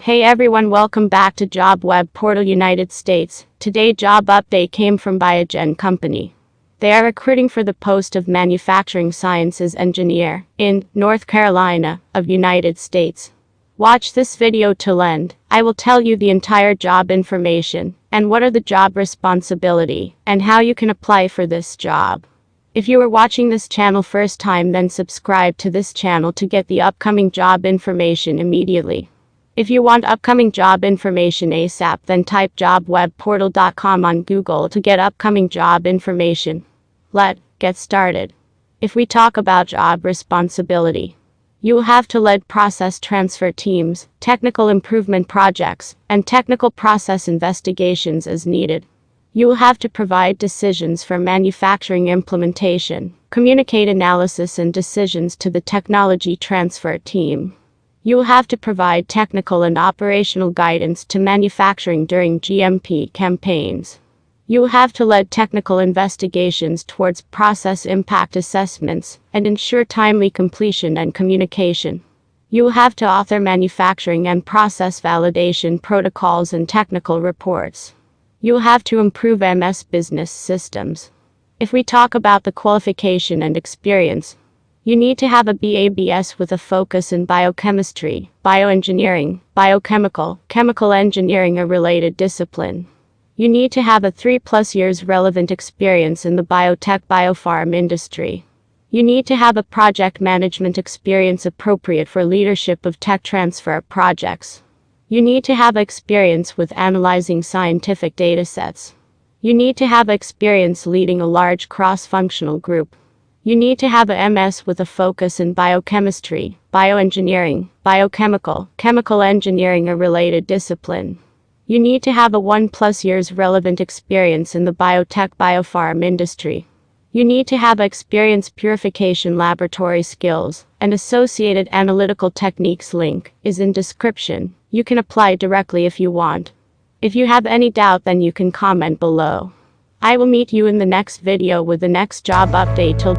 Hey everyone, welcome back to Job Web Portal United States. Today job update came from Biogen Company. They are recruiting for the post of Manufacturing Sciences Engineer in North Carolina of United States. Watch this video till end. I will tell you the entire job information and what are the job responsibility and how you can apply for this job. If you are watching this channel first time, then subscribe to this channel to get the upcoming job information immediately. If you want upcoming job information ASAP, then type jobwebportal.com on Google to get upcoming job information. Let's get started. If we talk about job responsibility, you will have to lead process transfer teams, technical improvement projects, and technical process investigations as needed. You will have to provide decisions for manufacturing implementation, communicate analysis and decisions to the technology transfer team. You will have to provide technical and operational guidance to manufacturing during GMP campaigns. You will have to lead technical investigations towards process impact assessments and ensure timely completion and communication. You will have to author manufacturing and process validation protocols and technical reports. You will have to improve MS business systems. If we talk about the qualification and experience, you need to have a BA/BS with a focus in biochemistry, bioengineering, biochemical, chemical engineering or related discipline. You need to have a 3+ years relevant experience in the biotech biopharm industry. You need to have a project management experience appropriate for leadership of tech transfer projects. You need to have experience with analyzing scientific datasets. You need to have experience leading a large cross-functional group. You need to have a MS with a focus in biochemistry, bioengineering, biochemical, chemical engineering or related discipline. You need to have a 1+ years relevant experience in the biotech biopharm industry. You need to have experience purification laboratory skills, and associated analytical techniques. Link is in description. You can apply directly if you want. If you have any doubt, then you can comment below. I will meet you in the next video with the next job update. Till